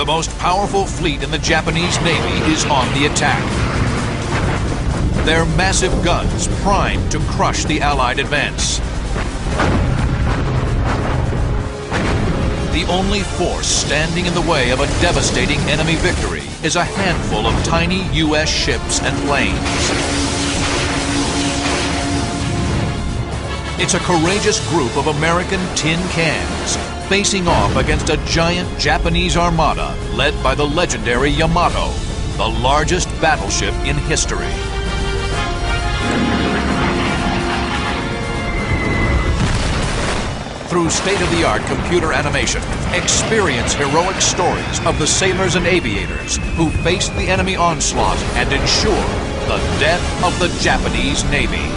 The most powerful fleet in the Japanese Navy is on the attack. Their massive guns primed to crush the Allied advance. The only force standing in the way of a devastating enemy victory is a handful of tiny U.S. ships and planes. It's a courageous group of American tin cans facing off against a giant Japanese armada led by the legendary Yamato, the largest battleship in history. Through state-of-the-art computer animation, experience heroic stories of the sailors and aviators who faced the enemy onslaught and ensured the death of the Japanese Navy.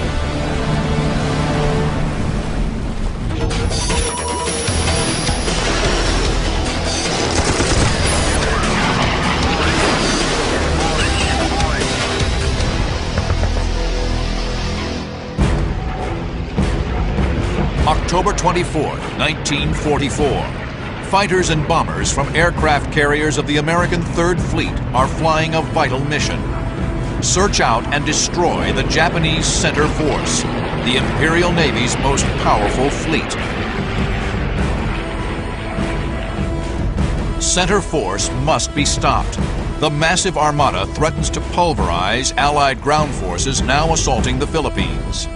October 24, 1944. Fighters and bombers from aircraft carriers of the American Third Fleet are flying a vital mission. Search out and destroy the Japanese Center Force, the Imperial Navy's most powerful fleet. Center Force must be stopped. The massive armada threatens to pulverize Allied ground forces now assaulting the Philippines.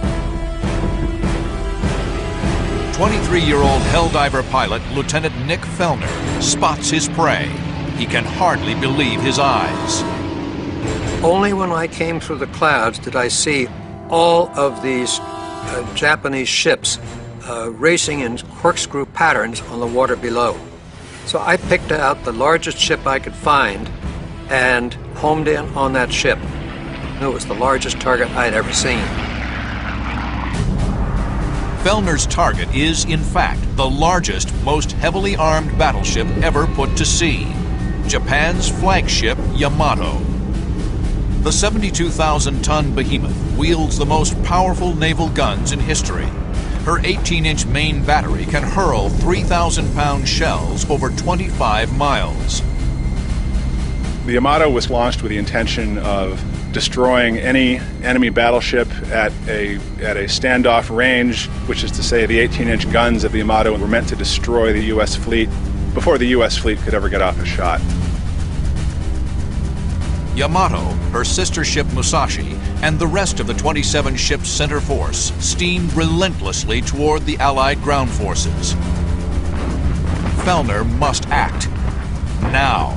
23-year-old Helldiver pilot Lieutenant Nick Fellner spots his prey. He can hardly believe his eyes. Only when I came through the clouds did I see all of these Japanese ships racing in corkscrew patterns on the water below. So I picked out the largest ship I could find and homed in on that ship. It was the largest target I'd ever seen. Fellner's target is, in fact, the largest, most heavily armed battleship ever put to sea, Japan's flagship Yamato. The 72,000-ton behemoth wields the most powerful naval guns in history. Her 18-inch main battery can hurl 3,000-pound shells over 25 miles. The Yamato was launched with the intention of destroying any enemy battleship at a standoff range, which is to say the 18-inch guns of the Yamato were meant to destroy the U.S. fleet before the U.S. fleet could ever get off a shot. Yamato, her sister ship Musashi, and the rest of the 27-ship center force steamed relentlessly toward the Allied ground forces. Fellner must act now.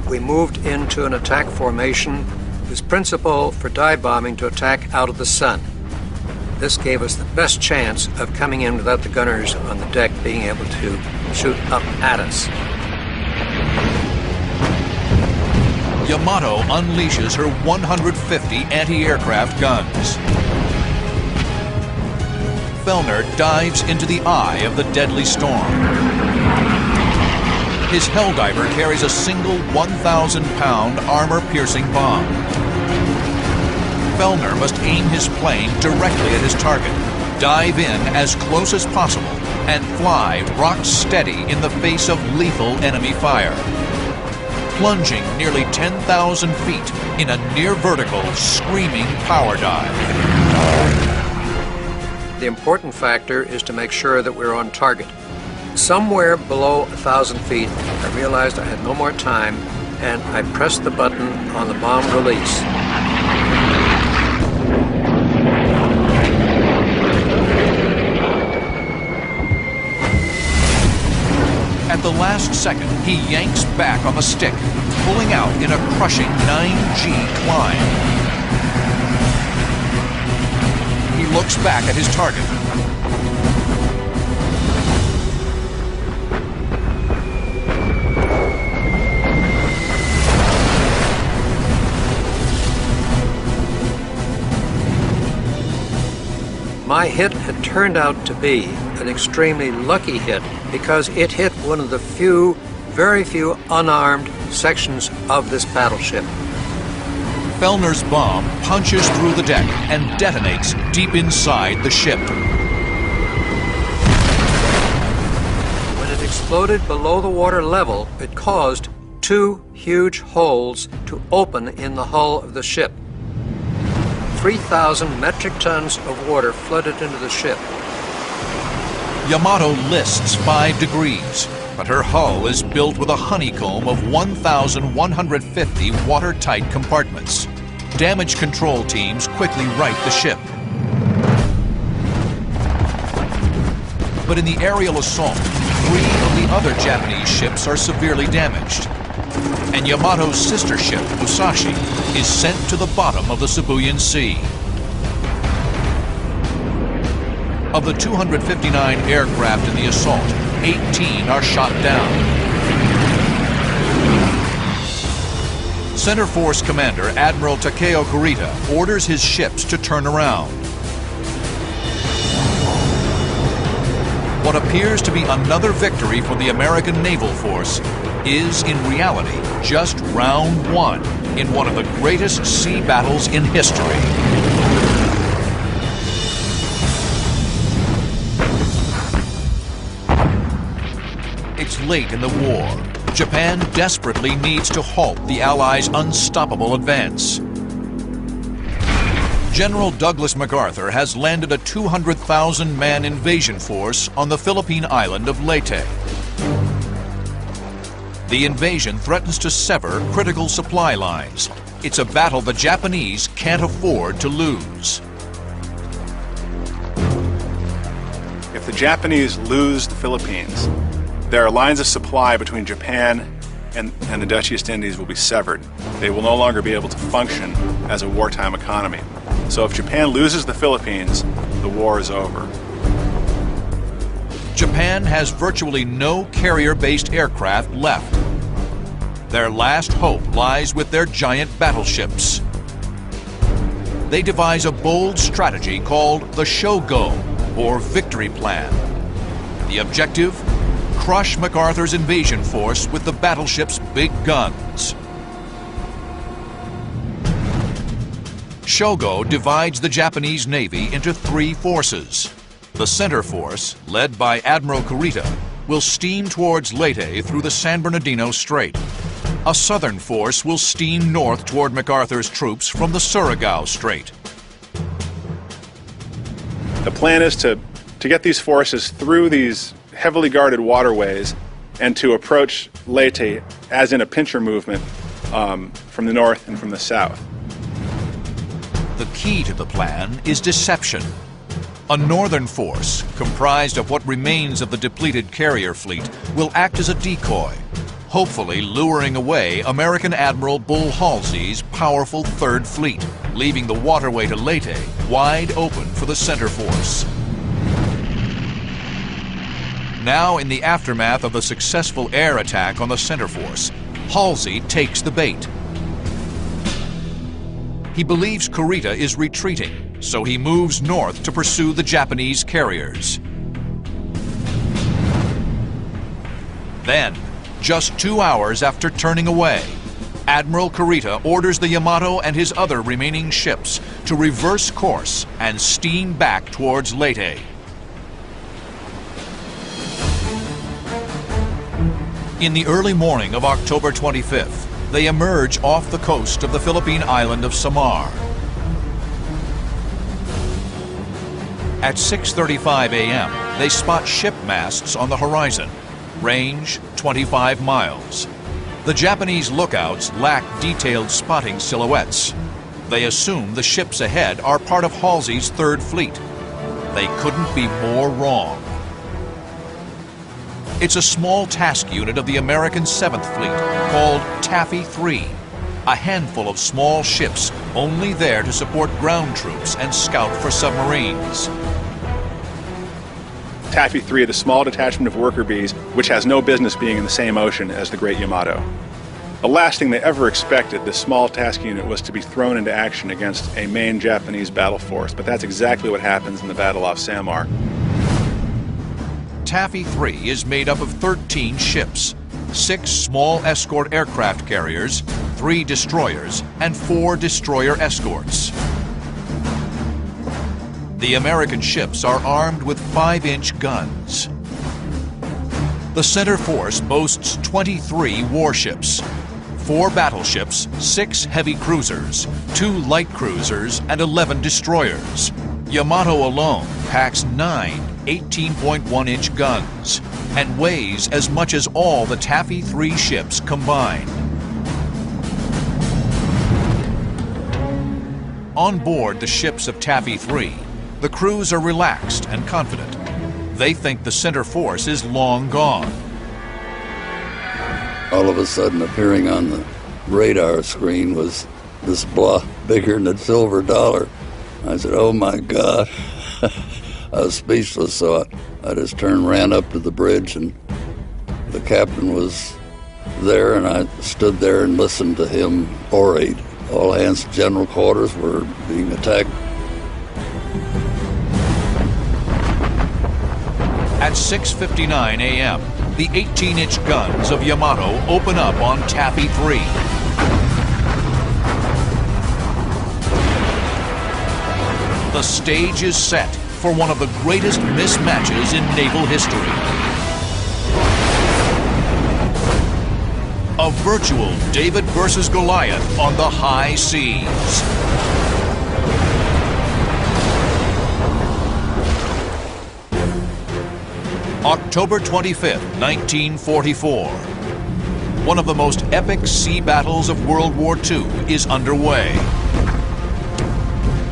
We moved into an attack formation. It was principle for dive bombing to attack out of the sun. This gave us the best chance of coming in without the gunners on the deck being able to shoot up at us. Yamato unleashes her 150 anti-aircraft guns. Fellner dives into the eye of the deadly storm. His Helldiver carries a single 1,000-pound armor-piercing bomb. Fellner must aim his plane directly at his target, dive in as close as possible, and fly rock steady in the face of lethal enemy fire. Plunging nearly 10,000 feet in a near-vertical, screaming power dive. The important factor is to make sure that we're on target. Somewhere below 1,000 feet, I realized I had no more time, and I pressed the button on the bomb release. At the last second, he yanks back on the stick, pulling out in a crushing 9G climb. He looks back at his target. My hit had turned out to be an extremely lucky hit because it hit one of the very few unarmed sections of this battleship. Fellner's bomb punches through the deck and detonates deep inside the ship. When it exploded below the water level, it caused two huge holes to open in the hull of the ship. 3,000 metric tons of water flooded into the ship. Yamato lists 5 degrees, but her hull is built with a honeycomb of 1,150 watertight compartments. Damage control teams quickly right the ship. But in the aerial assault, 3 of the other Japanese ships are severely damaged. And Yamato's sister ship, Musashi, is sent to the bottom of the Sibuyan Sea. Of the 259 aircraft in the assault, 18 are shot down. Center Force Commander Admiral Takeo Kurita orders his ships to turn around. What appears to be another victory for the American naval force is, in reality, just round 1 in one of the greatest sea battles in history. It's late in the war. Japan desperately needs to halt the Allies' unstoppable advance. General Douglas MacArthur has landed a 200,000-man invasion force on the Philippine island of Leyte. The invasion threatens to sever critical supply lines. It's a battle the Japanese can't afford to lose. If the Japanese lose the Philippines, there are lines of supply between Japan and the Dutch East Indies will be severed. They will no longer be able to function as a wartime economy. So if Japan loses the Philippines, the war is over. Japan has virtually no carrier-based aircraft left. Their last hope lies with their giant battleships. They devise a bold strategy called the Shogo, or Victory Plan. The objective? Crush MacArthur's invasion force with the battleship's big guns. Shogo divides the Japanese Navy into 3 forces. The center force, led by Admiral Kurita, will steam towards Leyte through the San Bernardino Strait. A southern force will steam north toward MacArthur's troops from the Surigao Strait. The plan is to get these forces through these heavily guarded waterways and to approach Leyte as in a pincher movement from the north and from the south. The key to the plan is deception. A northern force, comprised of what remains of the depleted carrier fleet, will act as a decoy, hopefully luring away American Admiral Bull Halsey's powerful Third Fleet, leaving the waterway to Leyte wide open for the center force. Now, in the aftermath of the successful air attack on the center force, Halsey takes the bait. He believes Kurita is retreating, so he moves north to pursue the Japanese carriers. Then, just 2 hours after turning away, Admiral Kurita orders the Yamato and his other remaining ships to reverse course and steam back towards Leyte. In the early morning of October 25th, they emerge off the coast of the Philippine island of Samar. At 6:35 a.m., they spot ship masts on the horizon. Range 25 miles. The Japanese lookouts lack detailed spotting silhouettes. They assume the ships ahead are part of Halsey's Third Fleet. They couldn't be more wrong. It's a small task unit of the American 7th Fleet called Taffy 3, a handful of small ships only there to support ground troops and scout for submarines. Taffy 3 is a small detachment of worker bees which has no business being in the same ocean as the Great Yamato. The last thing they ever expected, this small task unit, was to be thrown into action against a main Japanese battle force, but that's exactly what happens in the battle off Samar. Taffy 3 is made up of 13 ships, 6 small escort aircraft carriers, 3 destroyers, and 4 destroyer escorts. The American ships are armed with 5-inch guns. The center force boasts 23 warships, 4 battleships, 6 heavy cruisers, 2 light cruisers, and 11 destroyers. Yamato alone packs 9 18.1-inch guns and weighs as much as all the Taffy 3 ships combined. On board the ships of Taffy 3, the crews are relaxed and confident. They think the center force is long gone. All of a sudden, appearing on the radar screen was this block bigger than a silver dollar. I said, "Oh my God." I was speechless, so I just ran up to the bridge, and the captain was there, and I stood there and listened to him orate. All hands to general quarters were being attacked. At 6:59 a.m., the 18-inch guns of Yamato open up on Taffy 3. The stage is set for one of the greatest mismatches in naval history. A virtual David versus Goliath on the high seas. October 25th, 1944. One of the most epic sea battles of World War II is underway.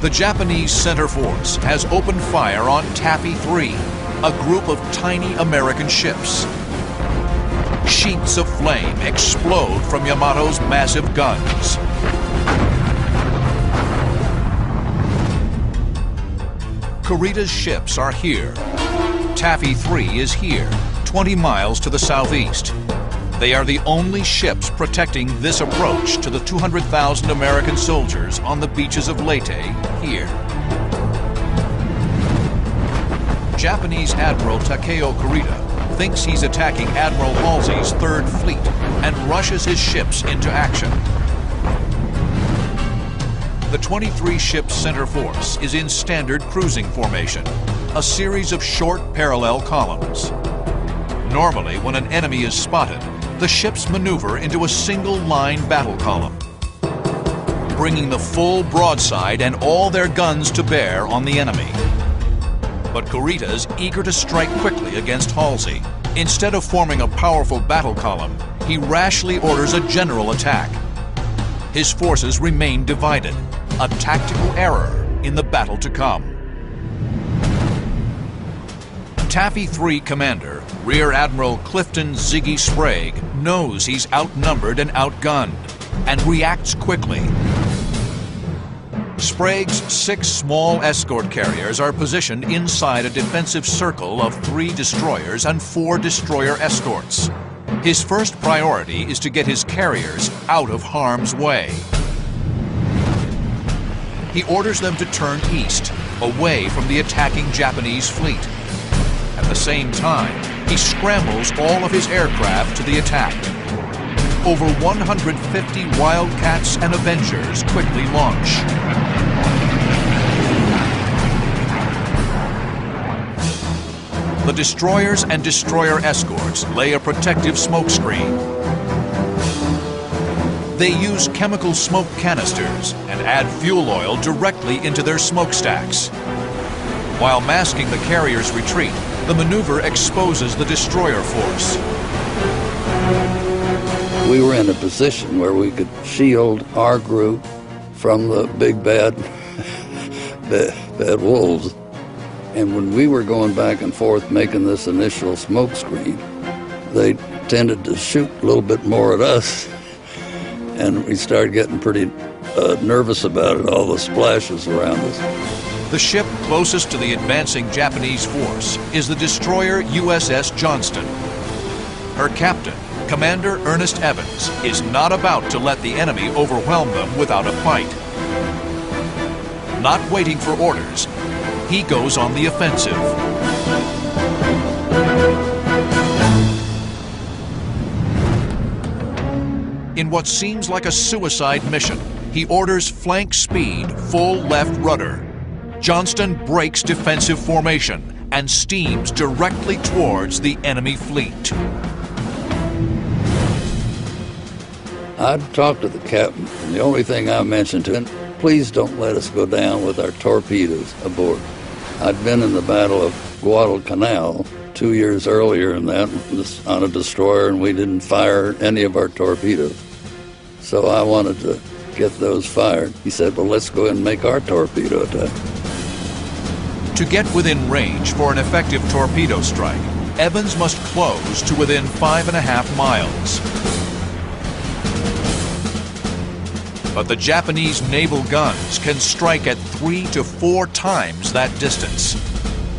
The Japanese center force has opened fire on Taffy 3, a group of tiny American ships. Sheets of flame explode from Yamato's massive guns. Kurita's ships are here. Taffy 3 is here, 20 miles to the southeast. They are the only ships protecting this approach to the 200,000 American soldiers on the beaches of Leyte here. Japanese Admiral Takeo Kurita thinks he's attacking Admiral Halsey's Third Fleet and rushes his ships into action. The 23-ship center force is in standard cruising formation, a series of short parallel columns. Normally, when an enemy is spotted, the ships maneuver into a single-line battle column, bringing the full broadside and all their guns to bear on the enemy. But Kurita's eager to strike quickly against Halsey. Instead of forming a powerful battle column, he rashly orders a general attack. His forces remain divided, a tactical error in the battle to come. Taffy 3 commander, Rear Admiral Clifton Ziggy Sprague, knows he's outnumbered and outgunned, and reacts quickly. Sprague's 6 small escort carriers are positioned inside a defensive circle of 3 destroyers and 4 destroyer escorts. His first priority is to get his carriers out of harm's way. He orders them to turn east, away from the attacking Japanese fleet. At the same time, he scrambles all of his aircraft to the attack. Over 150 Wildcats and Avengers quickly launch. The destroyers and destroyer escorts lay a protective smoke screen. They use chemical smoke canisters and add fuel oil directly into their smokestacks. While masking the carrier's retreat, the maneuver exposes the destroyer force. We were in a position where we could shield our group from the big bad wolves. And when we were going back and forth making this initial smoke screen, they tended to shoot a little bit more at us. And we started getting pretty nervous about it, all the splashes around us. The ship closest to the advancing Japanese force is the destroyer USS Johnston. Her captain, Commander Ernest Evans, is not about to let the enemy overwhelm them without a fight. Not waiting for orders, he goes on the offensive. In what seems like a suicide mission, he orders flank speed, full left rudder. Johnston breaks defensive formation and steams directly towards the enemy fleet. I talked to the captain, and the only thing I mentioned to him, please don't let us go down with our torpedoes aboard. I'd been in the Battle of Guadalcanal 2 years earlier, and that was on a destroyer, and we didn't fire any of our torpedoes. So I wanted to get those fired. He said, well, let's go ahead and make our torpedo attack. To get within range for an effective torpedo strike, Evans must close to within 5.5 miles. But the Japanese naval guns can strike at 3 to 4 times that distance.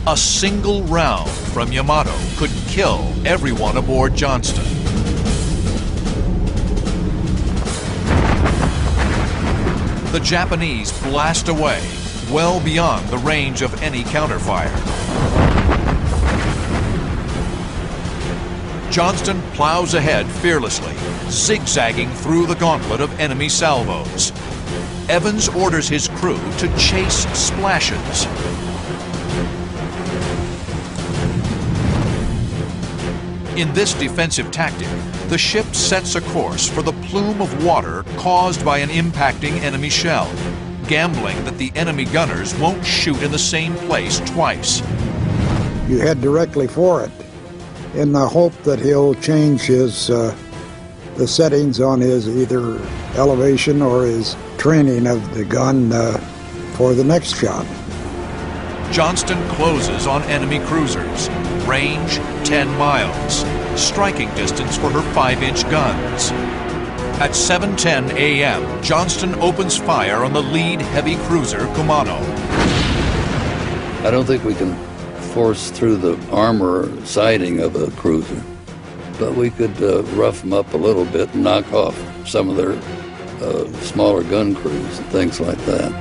A single round from Yamato could kill everyone aboard Johnston. The Japanese blast away, well beyond the range of any counterfire. Johnston plows ahead fearlessly, zigzagging through the gauntlet of enemy salvos. Evans orders his crew to chase splashes. In this defensive tactic, the ship sets a course for the plume of water caused by an impacting enemy shell, gambling that the enemy gunners won't shoot in the same place twice. You head directly for it in the hope that he'll change his the settings on his either elevation or his training of the gun for the next shot. Johnston closes on enemy cruisers. Range 10 miles. Striking distance for her 5-inch guns. At 7:10 a.m., Johnston opens fire on the lead heavy cruiser Kumano. I don't think we can force through the armor siding of a cruiser, but we could rough them up a little bit and knock off some of their smaller gun crews and things like that.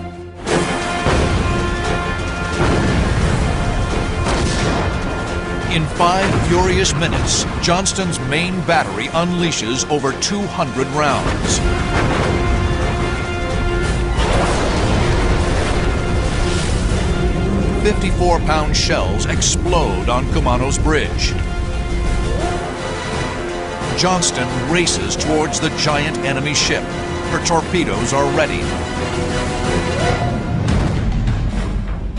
In 5 furious minutes, Johnston's main battery unleashes over 200 rounds. .54-pound shells explode on Kumano's bridge. Johnston races towards the giant enemy ship. Her torpedoes are ready.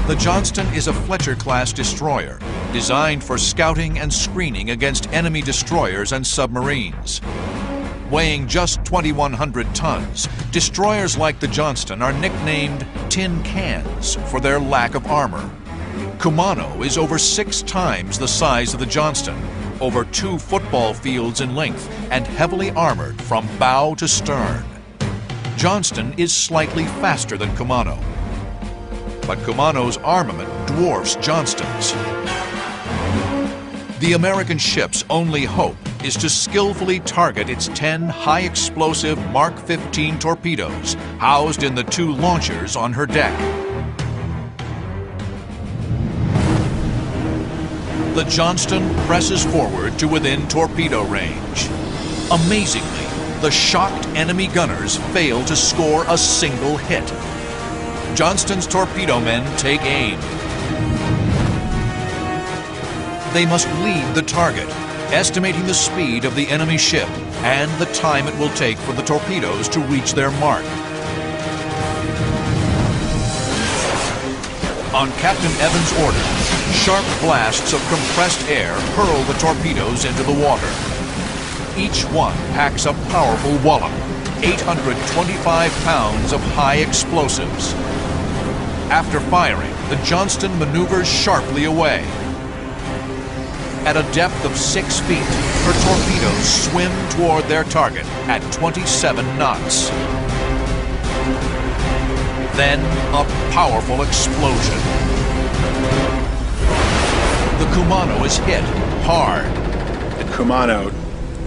The Johnston is a Fletcher-class destroyer, designed for scouting and screening against enemy destroyers and submarines. Weighing just 2,100 tons, destroyers like the Johnston are nicknamed tin cans for their lack of armor. Kumano is over 6 times the size of the Johnston, over 2 football fields in length, and heavily armored from bow to stern. Johnston is slightly faster than Kumano, but Kumano's armament dwarfs Johnston's. The American ship's only hope is to skillfully target its 10 high-explosive Mark 15 torpedoes housed in the 2 launchers on her deck. The Johnston presses forward to within torpedo range. Amazingly, the shocked enemy gunners fail to score a single hit. Johnston's torpedo men take aim. They must lead the target, estimating the speed of the enemy ship and the time it will take for the torpedoes to reach their mark. On Captain Evans' order, sharp blasts of compressed air hurl the torpedoes into the water. Each one packs a powerful wallop, 825 pounds of high explosives. After firing, the Johnston maneuvers sharply away. At a depth of 6 feet, her torpedoes swim toward their target at 27 knots. Then, a powerful explosion. The Kumano is hit hard. The Kumano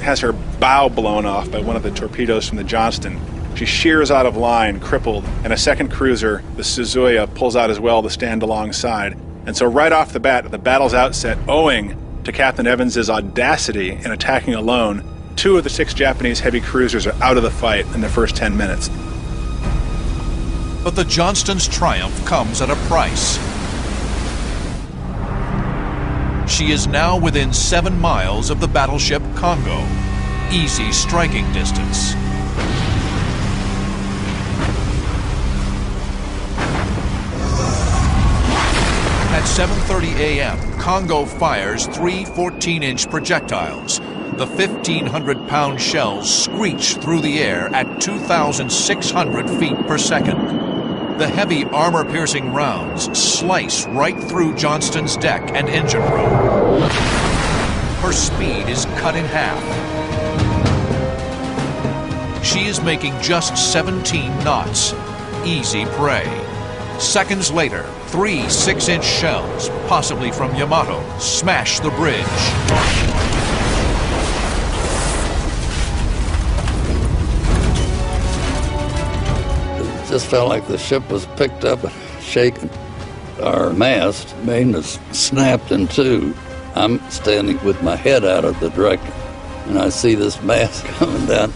has her bow blown off by one of the torpedoes from the Johnston. She shears out of line, crippled, and a second cruiser, the Suzuya, pulls out as well to stand alongside. And so right off the bat, at the battle's outset, owing to Captain Evans's audacity in attacking alone, 2 of the 6 Japanese heavy cruisers are out of the fight in the first 10 minutes. But the Johnston's triumph comes at a price. She is now within 7 miles of the battleship Congo. Easy striking distance. At 7:30 a.m., Congo fires 3 14-inch projectiles. The 1,500-pound shells screech through the air at 2,600 feet per second. The heavy armor-piercing rounds slice right through Johnston's deck and engine room. Her speed is cut in half. She is making just 17 knots. Easy prey. Seconds later, 3 6-inch shells, possibly from Yamato, smash the bridge. It just felt like the ship was picked up and shaken. Our mast main was snapped in two. I'm standing with my head out of the director, and I see this mast coming down.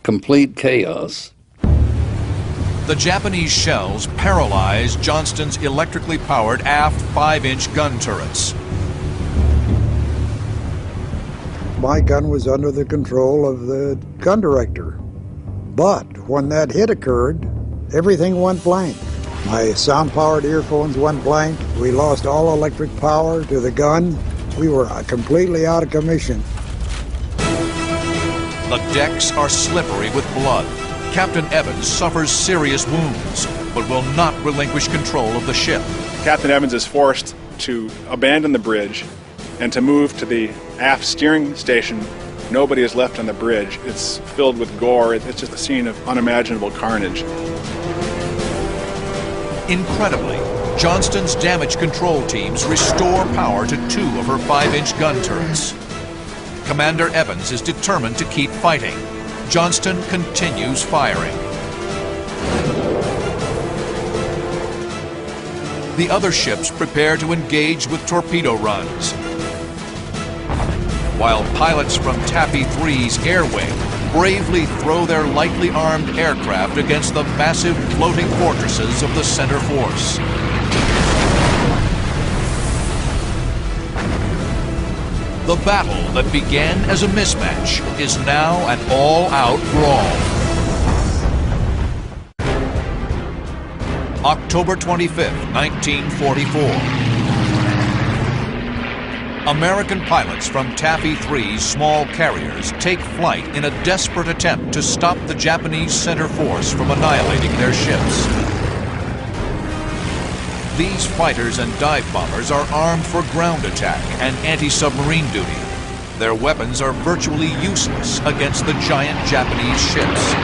Complete chaos. The Japanese shells paralyzed Johnston's electrically powered aft 5-inch gun turrets. My gun was under the control of the gun director. But when that hit occurred, everything went blank. My sound-powered earphones went blank. We lost all electric power to the gun. We were completely out of commission. The decks are slippery with blood. Captain Evans suffers serious wounds, but will not relinquish control of the ship. Captain Evans is forced to abandon the bridge and to move to the aft steering station. Nobody is left on the bridge. It's filled with gore. It's just a scene of unimaginable carnage. Incredibly, Johnston's damage control teams restore power to 2 of her 5-inch gun turrets. Commander Evans is determined to keep fighting. Johnston continues firing. The other ships prepare to engage with torpedo runs, while pilots from Taffy 3's air wing bravely throw their lightly armed aircraft against the massive floating fortresses of the center force. The battle that began as a mismatch is now an all-out brawl. October 25th, 1944. American pilots from Taffy 3's small carriers take flight in a desperate attempt to stop the Japanese center force from annihilating their ships. These fighters and dive bombers are armed for ground attack and anti-submarine duty. Their weapons are virtually useless against the giant Japanese ships.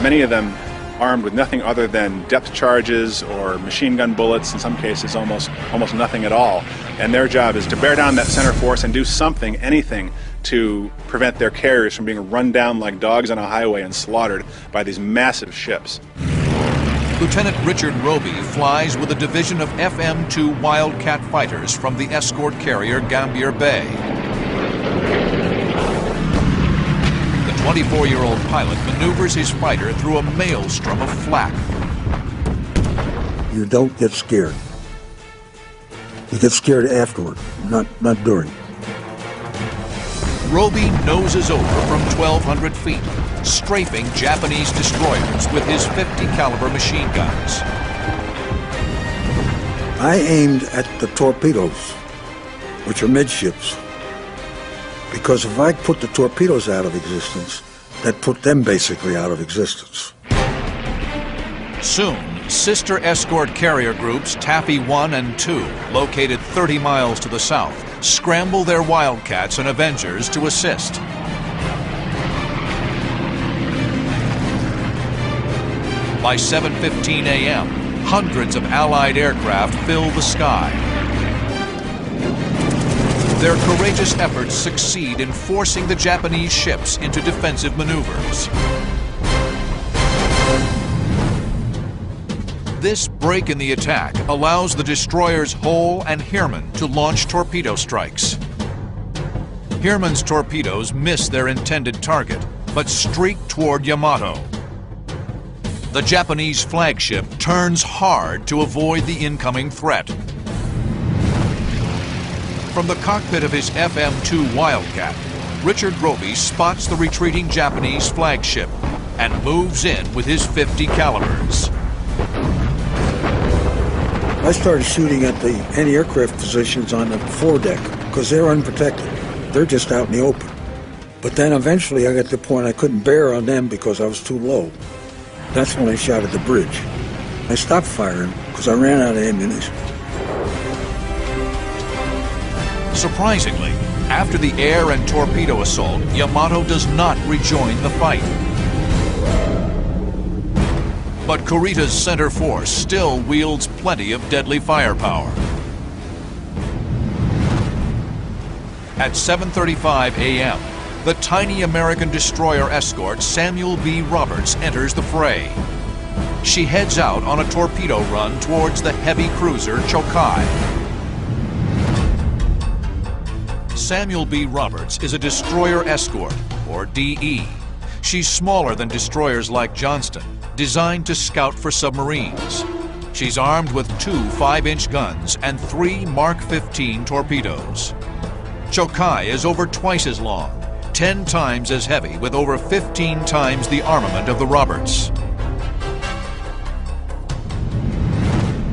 Many of them armed with nothing other than depth charges or machine gun bullets, in some cases almost nothing at all. And their job is to bear down that center force and do something, anything, to prevent their carriers from being run down like dogs on a highway and slaughtered by these massive ships. Lieutenant Richard Roby flies with a division of FM-2 Wildcat fighters from the escort carrier Gambier Bay. The 24-year-old pilot maneuvers his fighter through a maelstrom of flak. You don't get scared. You get scared afterward, not during. Roby noses over from 1,200 feet, strafing Japanese destroyers with his .50 caliber machine guns. I aimed at the torpedoes, which are midships, because if I put the torpedoes out of existence, that put them basically out of existence. Soon, sister escort carrier groups Taffy 1 and 2, located 30 miles to the south, scramble their Wildcats and Avengers to assist. By 7:15 a.m., hundreds of Allied aircraft fill the sky. Their courageous efforts succeed in forcing the Japanese ships into defensive maneuvers. This break in the attack allows the destroyers Hull and Heermann to launch torpedo strikes. Heermann's torpedoes miss their intended target, but streak toward Yamato. The Japanese flagship turns hard to avoid the incoming threat. From the cockpit of his FM-2 Wildcat, Richard Roby spots the retreating Japanese flagship and moves in with his .50 calibers. I started shooting at the anti-aircraft positions on the foredeck because they're unprotected. They're just out in the open. But then eventually I got to the point I couldn't bear on them because I was too low. That's when I shot at the bridge. I stopped firing because I ran out of ammunition. Surprisingly, after the air and torpedo assault, Yamato does not rejoin the fight. But Kurita's center force still wields plenty of deadly firepower. At 7:35 a.m., the tiny American destroyer escort Samuel B. Roberts enters the fray. She heads out on a torpedo run towards the heavy cruiser Chokai. Samuel B. Roberts is a destroyer escort, or DE. She's smaller than destroyers like Johnston, designed to scout for submarines. She's armed with 2 5-inch guns and 3 Mark 15 torpedoes. Chokai is over twice as long, 10 times as heavy, with over 15 times the armament of the Roberts.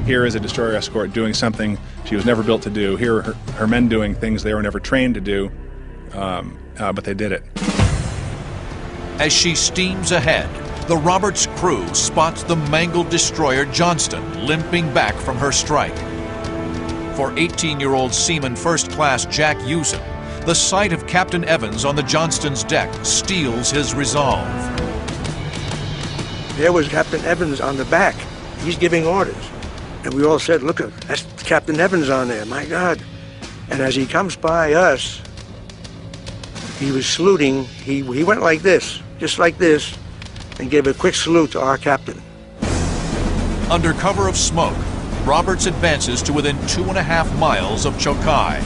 Here is a destroyer escort doing something she was never built to do. Here are her men doing things they were never trained to do, but they did it. As she steams ahead, the Roberts crew spots the mangled destroyer Johnston limping back from her strike. For 18-year-old Seaman First Class Jack Usen, the sight of Captain Evans on the Johnston's deck steels his resolve. There was Captain Evans on the back. He's giving orders. And we all said, look, that's Captain Evans on there, my God. And as he comes by us, he was saluting. He went like this, just like this, and gave a quick salute to our captain. Under cover of smoke, Roberts advances to within 2.5 miles of Chokai.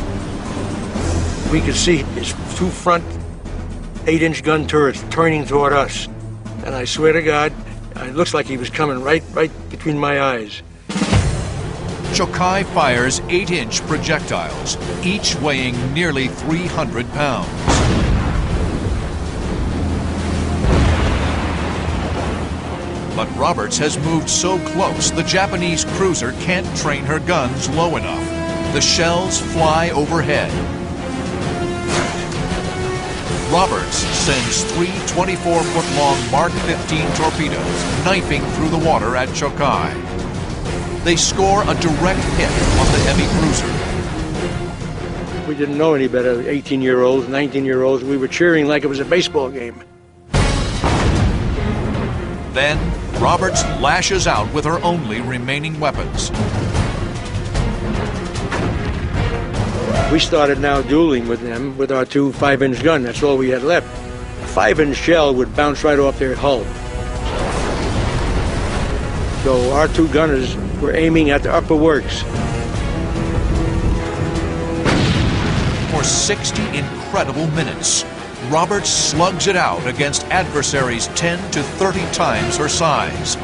We could see his 2 front 8-inch gun turrets turning toward us. And I swear to God, it looks like he was coming right between my eyes. Chokai fires 8-inch projectiles, each weighing nearly 300 pounds. But Roberts has moved so close, the Japanese cruiser can't train her guns low enough. The shells fly overhead. Roberts sends 3 24-foot-long Mark 15 torpedoes knifing through the water at Chokai. They score a direct hit on the heavy cruiser. We didn't know any better, 18-year-olds, 19-year-olds. We were cheering like it was a baseball game. Then, Roberts lashes out with her only remaining weapons. We started now dueling with them with our 2 5-inch gun. That's all we had left. A 5-inch shell would bounce right off their hull. So our 2 gunners were aiming at the upper works. For 60 incredible minutes, Roberts slugs it out against adversaries 10 to 30 times her size.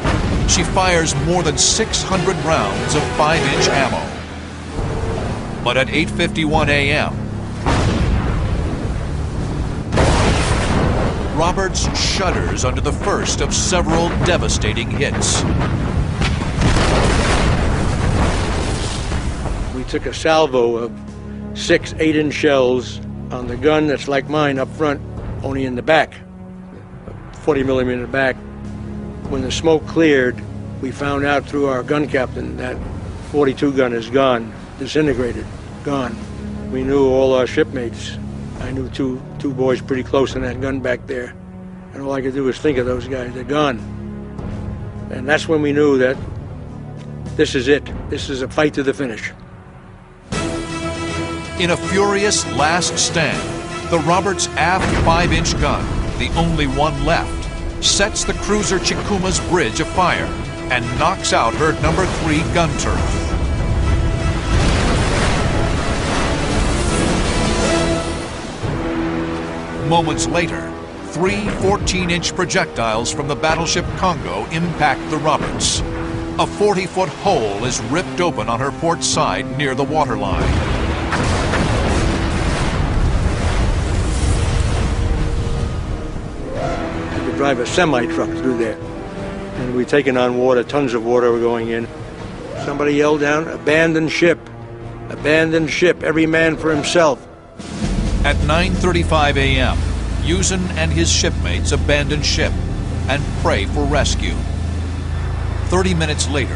She fires more than 600 rounds of 5-inch ammo. But at 8:51 a.m., Roberts shudders under the first of several devastating hits. We took a salvo of 6 8-inch shells on the gun that's like mine up front, only in the back, 40 millimeter back. When the smoke cleared, we found out through our gun captain that 42 gun is gone, disintegrated, gone. We knew all our shipmates. I knew two boys pretty close in that gun back there. And all I could do was think of those guys, they're gone. And that's when we knew that this is it. This is a fight to the finish. In a furious last stand, the Roberts aft 5-inch gun, the only one left, sets the cruiser Chikuma's bridge afire and knocks out her number 3 gun turret. Moments later, 3 14-inch projectiles from the battleship Congo impact the Roberts. A 40-foot hole is ripped open on her port side near the waterline. You could drive a semi-truck through there. And we're taking on water, tons of water were going in. Somebody yelled down, "Abandon ship! Abandon ship, every man for himself." At 9:35 a.m., Usen and his shipmates abandon ship and pray for rescue. 30 minutes later,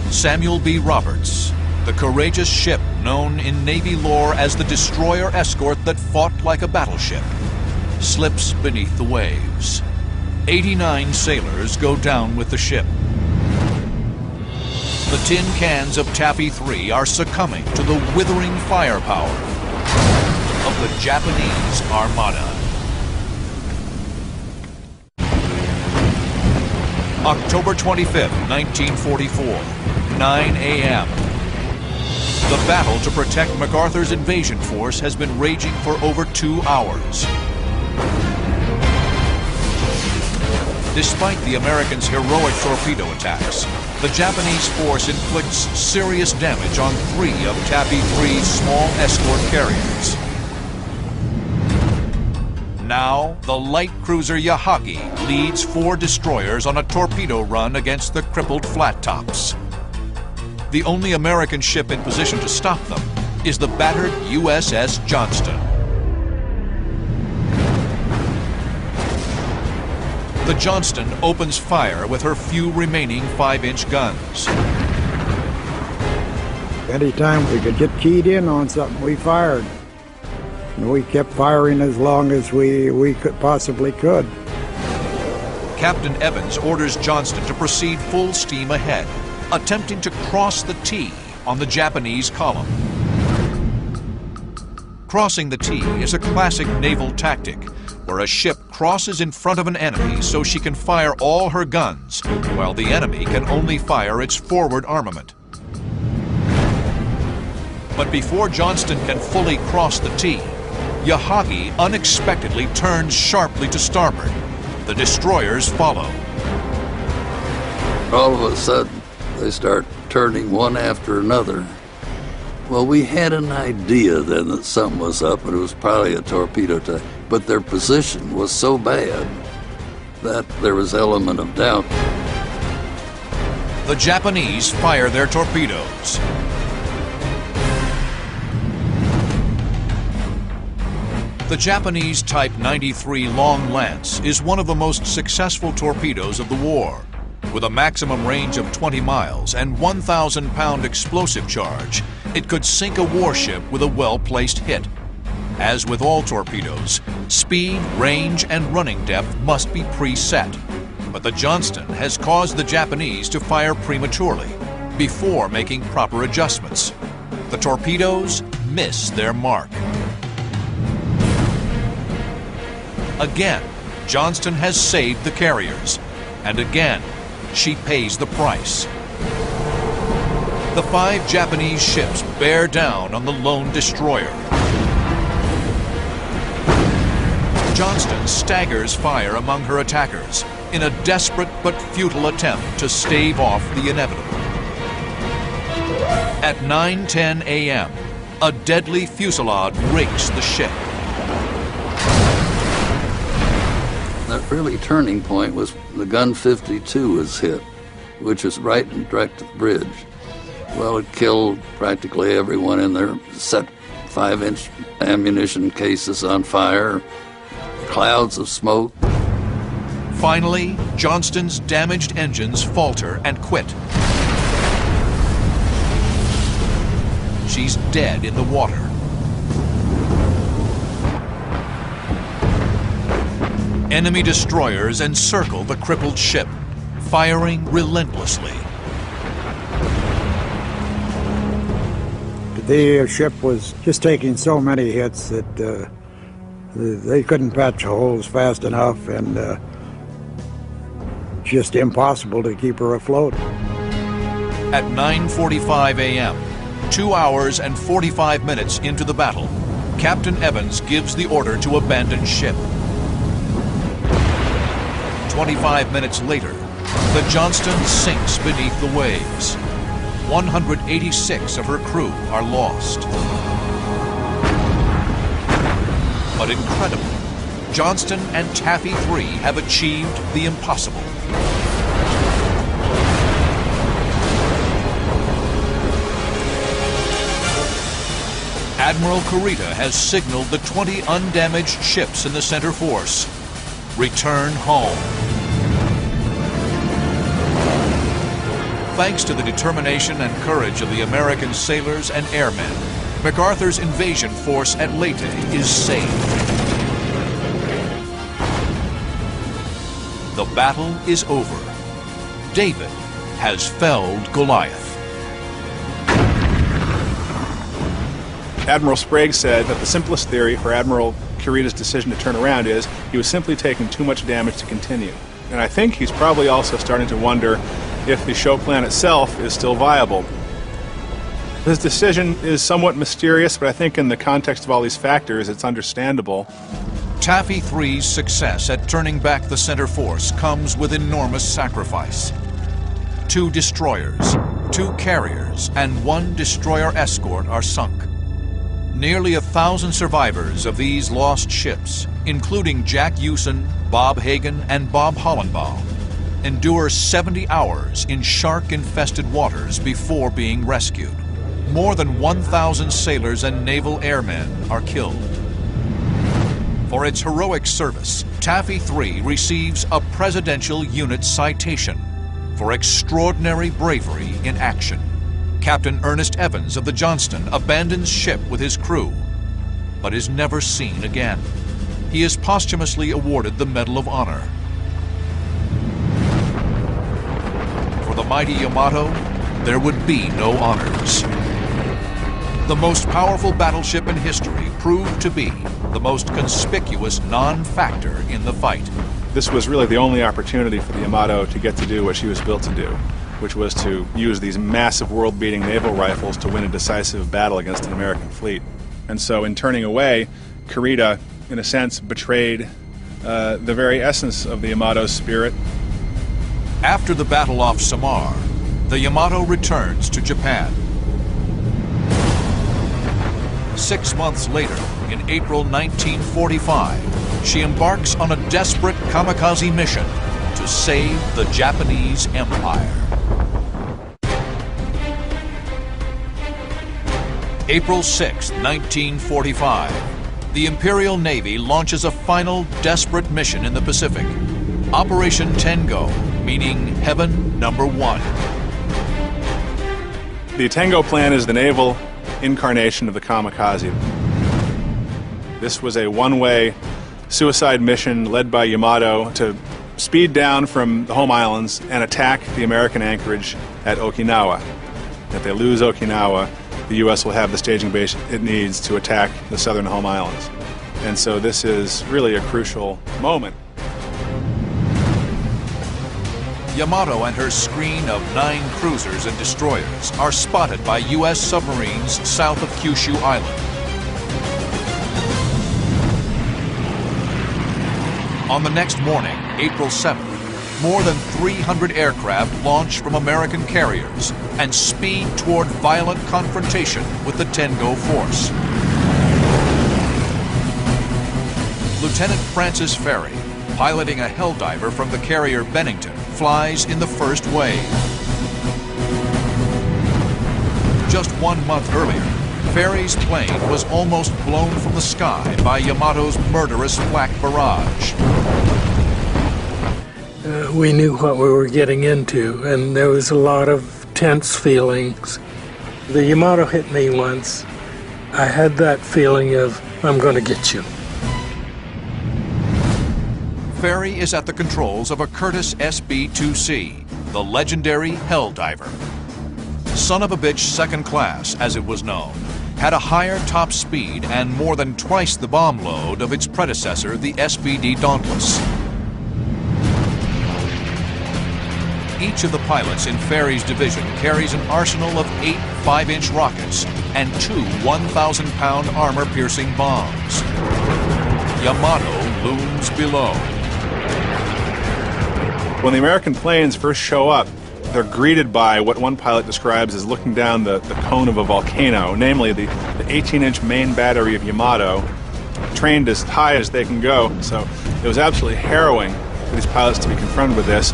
Samuel B. Roberts, the courageous ship known in Navy lore as the destroyer escort that fought like a battleship, slips beneath the waves. 89 sailors go down with the ship. The tin cans of Taffy 3 are succumbing to the withering firepower of the Japanese Armada. October 25th, 1944, 9 a.m. The battle to protect MacArthur's invasion force has been raging for over 2 hours. Despite the Americans' heroic torpedo attacks, the Japanese force inflicts serious damage on 3 of Taffy 3's small escort carriers. Now, the light cruiser Yahagi leads 4 destroyers on a torpedo run against the crippled flat tops. The only American ship in position to stop them is the battered USS Johnston. The Johnston opens fire with her few remaining 5-inch guns. Anytime we could get keyed in on something, we fired. And we kept firing as long as we could possibly could. Captain Evans orders Johnston to proceed full steam ahead, attempting to cross the T on the Japanese column. Crossing the T is a classic naval tactic, where a ship crosses in front of an enemy so she can fire all her guns, while the enemy can only fire its forward armament. But before Johnston can fully cross the T, Yahagi unexpectedly turns sharply to starboard. The destroyers follow. All of a sudden, they start turning one after another. Well, we had an idea then that something was up, and it was probably a torpedo attack. But their position was so bad that there was an element of doubt. The Japanese fire their torpedoes. The Japanese Type 93 Long Lance is one of the most successful torpedoes of the war. With a maximum range of 20 miles and 1,000-pound explosive charge, it could sink a warship with a well-placed hit. As with all torpedoes, speed, range, and running depth must be preset. But the Johnston has caused the Japanese to fire prematurely, before making proper adjustments. The torpedoes miss their mark. Again, Johnston has saved the carriers, and again, she pays the price. The 5 Japanese ships bear down on the lone destroyer. Johnston staggers fire among her attackers in a desperate but futile attempt to stave off the inevitable. At 9:10 a.m., a deadly fusillade rakes the ship. That really turning point was the gun 52 was hit, which was right and direct at the bridge. Well, it killed practically everyone in there, set 5-inch ammunition cases on fire, clouds of smoke. Finally, Johnston's damaged engines falter and quit. She's dead in the water. Enemy destroyers encircle the crippled ship, firing relentlessly. The ship was just taking so many hits that they couldn't patch holes fast enough, and just impossible to keep her afloat. At 9:45 a.m., 2 hours and 45 minutes into the battle, Captain Evans gives the order to abandon ship. 25 minutes later, the Johnston sinks beneath the waves. 186 of her crew are lost. But incredibly, Johnston and Taffy 3 have achieved the impossible. Admiral Kurita has signaled the 20 undamaged ships in the center force. Return home. Thanks to the determination and courage of the American sailors and airmen, MacArthur's invasion force at Leyte is saved. The battle is over. David has felled Goliath. Admiral Sprague said that the simplest theory for Admiral Kurita's decision to turn around is he was simply taking too much damage to continue. And I think he's probably also starting to wonder if the show plan itself is still viable. His decision is somewhat mysterious, but I think in the context of all these factors, it's understandable. Taffy 3's success at turning back the center force comes with enormous sacrifice. 2 destroyers, 2 carriers, and 1 destroyer escort are sunk. Nearly 1,000 survivors of these lost ships, including Jack Hewson, Bob Hagen, and Bob Hollenbaum, endure 70 hours in shark-infested waters before being rescued. More than 1,000 sailors and naval airmen are killed. For its heroic service, Taffy 3 receives a Presidential Unit Citation for extraordinary bravery in action. Captain Ernest Evans of the Johnston abandons ship with his crew, but is never seen again. He is posthumously awarded the Medal of Honor. For the mighty Yamato, there would be no honors. The most powerful battleship in history proved to be the most conspicuous non-factor in the fight. This was really the only opportunity for the Yamato to get to do what she was built to do, which was to use these massive world-beating naval rifles to win a decisive battle against an American fleet. And so in turning away, Kurita, in a sense, betrayed the very essence of the Yamato's spirit. After the battle off Samar, the Yamato returns to Japan. 6 months later, in April 1945, she embarks on a desperate kamikaze mission to save the Japanese Empire. April 6, 1945, the Imperial Navy launches a final desperate mission in the Pacific, Operation Tengo, meaning Heaven Number 1. The Tengo plan is the naval incarnation of the kamikaze. This was a one-way suicide mission led by Yamato to speed down from the home islands and attack the American anchorage at Okinawa. If they lose Okinawa, the U.S. will have the staging base it needs to attack the southern home islands. And so this is really a crucial moment. Yamato and her screen of 9 cruisers and destroyers are spotted by U.S. submarines south of Kyushu Island. On the next morning, April 7th, more than 300 aircraft launch from American carriers and speed toward violent confrontation with the Tengo force. Lieutenant Francis Ferry, piloting a Helldiver from the carrier Bennington, flies in the first wave. Just 1 month earlier, Ferry's plane was almost blown from the sky by Yamato's murderous flak barrage. We knew what we were getting into, and there was a lot of tense feelings. The Yamato hit me once. I had that feeling of, I'm going to get you. Ferry is at the controls of a Curtiss SB-2C, the legendary Helldiver. Son of a bitch second class, as it was known, had a higher top speed and more than twice the bomb load of its predecessor, the SBD Dauntless. Each of the pilots in Ferry's division carries an arsenal of 8 5-inch rockets and 2 1,000-pound armor-piercing bombs. Yamato looms below. When the American planes first show up, they're greeted by what one pilot describes as looking down the cone of a volcano, namely the 18-inch main battery of Yamato, trained as high as they can go. So it was absolutely harrowing for these pilots to be confronted with this.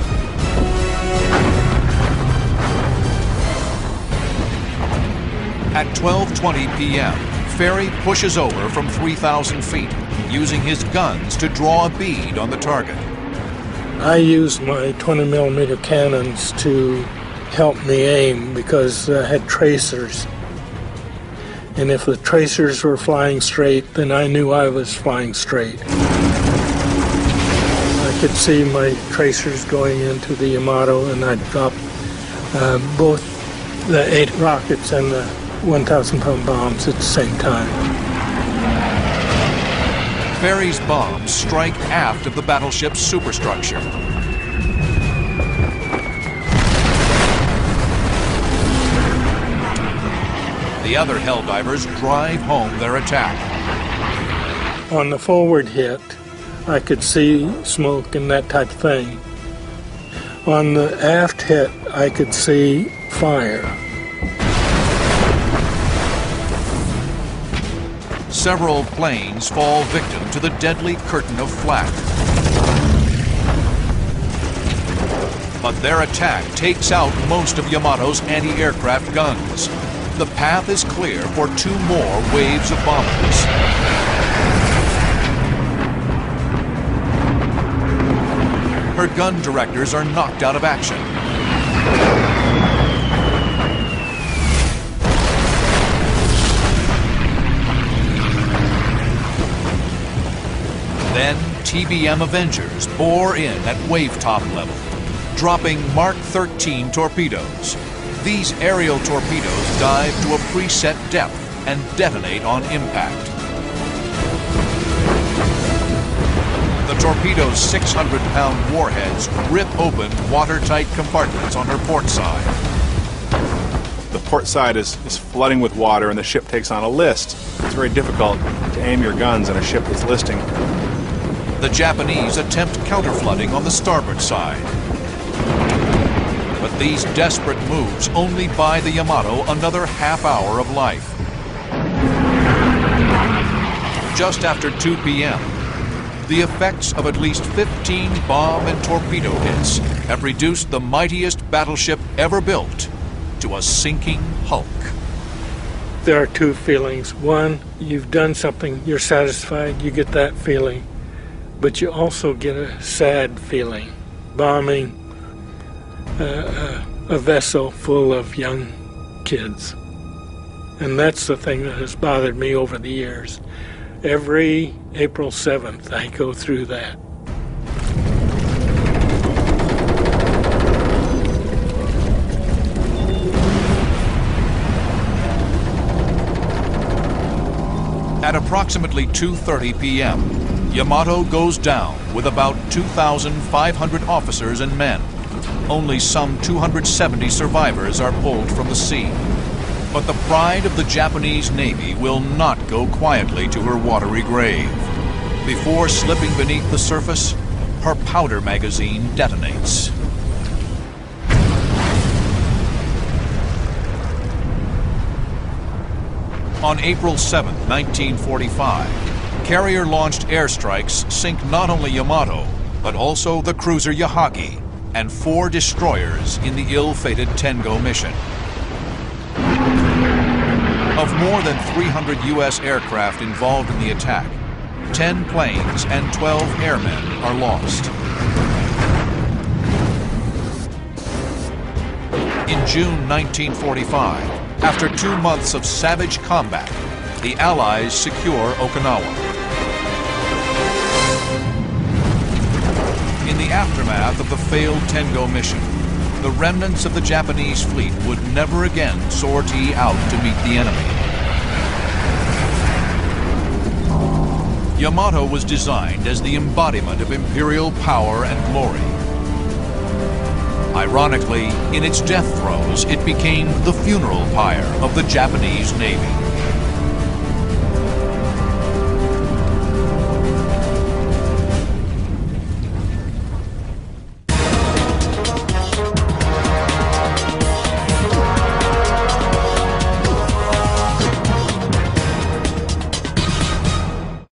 At 12:20 p.m., Ferry pushes over from 3,000 feet, using his guns to draw a bead on the target. I used my 20mm cannons to help me aim because I had tracers. And if the tracers were flying straight, then I knew I was flying straight. I could see my tracers going into the Yamato, and I'd drop both the 8 rockets and the 1,000-pound bombs at the same time. Ferry's bombs strike aft of the battleship's superstructure. The other Helldivers drive home their attack. On the forward hit, I could see smoke and that type of thing. On the aft hit, I could see fire. Several planes fall victim to the deadly curtain of flak. But their attack takes out most of Yamato's anti-aircraft guns. The path is clear for 2 more waves of bombers. Her gun directors are knocked out of action. Then TBM Avengers bore in at wavetop level, dropping Mark 13 torpedoes. These aerial torpedoes dive to a preset depth and detonate on impact. The torpedo's 600-pound warheads rip open watertight compartments on her port side. The port side is flooding with water, and the ship takes on a list. It's very difficult to aim your guns on a ship that's listing. The Japanese attempt counterflooding on the starboard side. But these desperate moves only buy the Yamato another half hour of life. Just after 2 p.m., the effects of at least 15 bomb and torpedo hits have reduced the mightiest battleship ever built to a sinking hulk. There are 2 feelings. One, you've done something, you're satisfied, you get that feeling. But you also get a sad feeling, bombing a vessel full of young kids. And that's the thing that has bothered me over the years. Every April 7th, I go through that. At approximately 2:30 p.m., Yamato goes down with about 2,500 officers and men. Only some 270 survivors are pulled from the sea. But the pride of the Japanese Navy will not go quietly to her watery grave. Before slipping beneath the surface, her powder magazine detonates. On April 7, 1945, carrier-launched airstrikes sink not only Yamato, but also the cruiser Yahagi and 4 destroyers in the ill-fated Tengo mission. Of more than 300 U.S. aircraft involved in the attack, 10 planes and 12 airmen are lost. In June 1945, after 2 months of savage combat, the Allies secure Okinawa. In the aftermath of the failed Tengo mission, the remnants of the Japanese fleet would never again sortie out to meet the enemy. Yamato was designed as the embodiment of Imperial power and glory. Ironically, in its death throes, it became the funeral pyre of the Japanese Navy.